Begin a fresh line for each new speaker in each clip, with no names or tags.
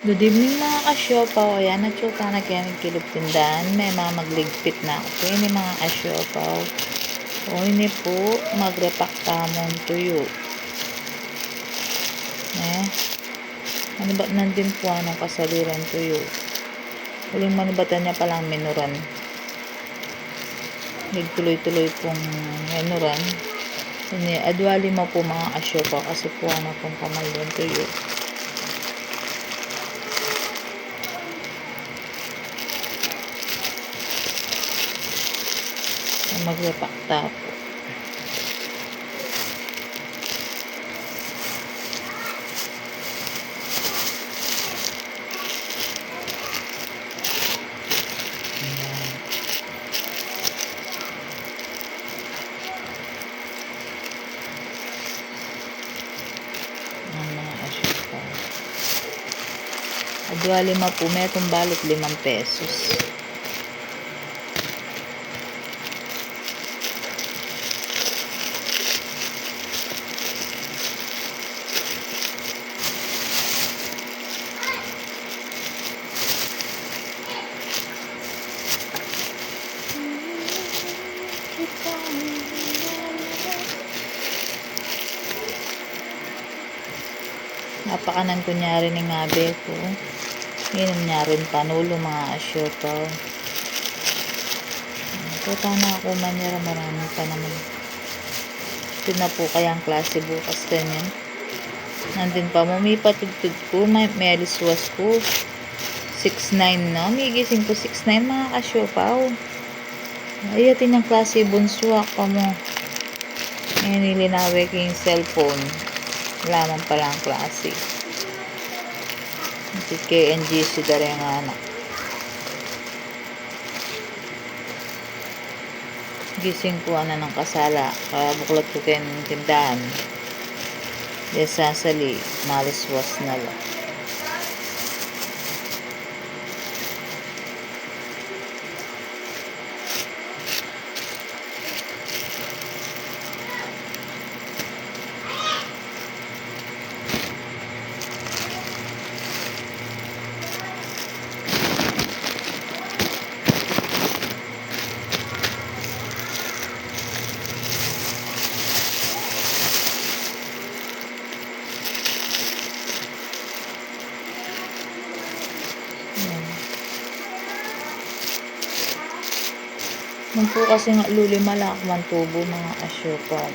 Good evening mga kasyopaw. Ayan, natsuta na kaya nagkilog tindahan. May mga magligpit na ako. Ini mga kasyopaw. O ini po, magrepak tamong tuyo. Ano ba nandun po anong kasaliran tuyo. Huling manibatan niya palang menuran. Nagtuloy-tuloy pong menuran. Ini, adwali mo po mga kasyopaw kasi po ano pong kamalon tuyo. Magrepak po. Mga kasyopaw. Adwa 5 po, may itong balot 5 pesos. Napakanan kunyari ni ngabe ko. Inom niya rin panulo mga asyopaw. Puta na ako manira, marami pa naman. Ito na po kayang klase bukas ganyan. Nandun pa mo, may patugtug ko, may aliswas ko. 6'9 na, may gising ko 6'9 mga kasyopaw. Ayatin yung klase bunsuak pa mo. Ngayon nilinawi ko yung cellphone. Laman pala ang klase. Si KNGC dari ang anak. Gising ko na ng kasala. Kaya buklat ko kayo ng tindahan. Sasali, maliswas na lang. Nung po kasi nga luli malak man tubo mga asyopaw.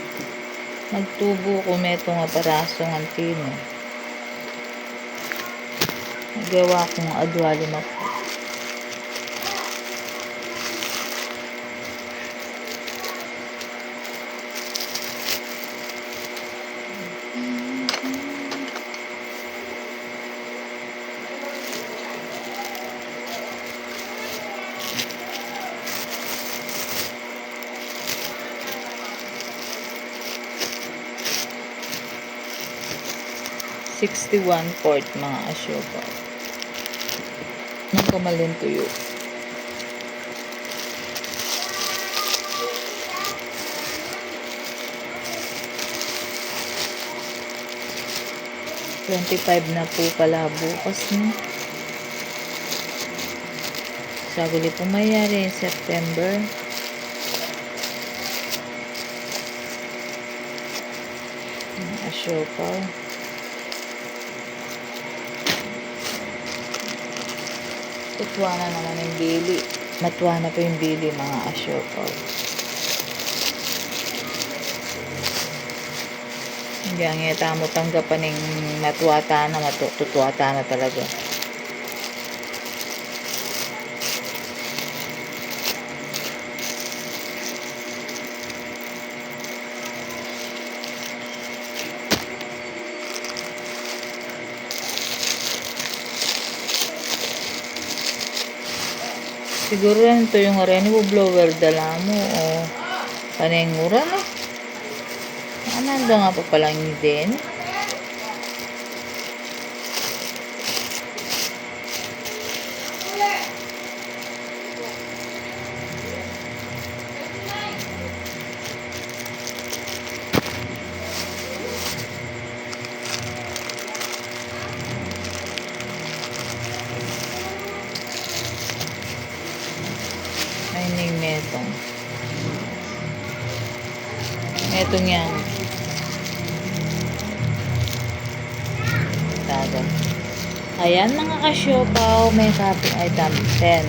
Nagtubo ko meto nga paraso ng tino. Nagawa kong adwa 5 po. $61 mga asyopaw. Nang kamalin tuyo. $25 na po pala bukas na. Saguli po mayari September. Asyopaw. Tuwa na naman yung bili. Matuwa na po yung bili mga asyopaw. Hindi ang ita mo tanggapan ng matuwata na, matutuwata na talaga. Siguro yan ito yung rainbow blower dala mo o panengura na. Ananda nga pa palang din. Itong yan. Tagal. Ayan mga kasyopaw, may copy item 10,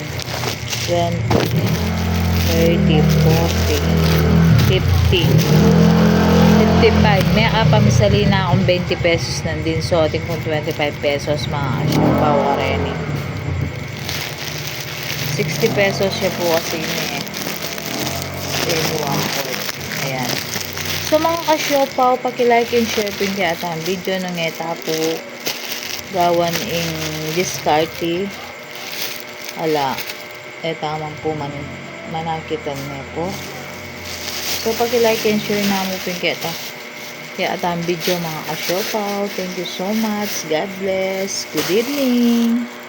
20, 30, 40, 50, 55. May kapamisali na akong 20 pesos nandin. So, ating kong 25 pesos mga kasyopaw kareni. 60 pesos siya po kasi yun eh. Then, 1 Ayan. So, mga kasyopaw, paki-like and share po yung kaya ang video ng ngeta po. Gawan ing diskarte. Ala. Tamang po manakitan niya po. So, paki-like and share na mo po yung kaya ang video mga kasyopaw. Thank you so much. God bless. Good evening.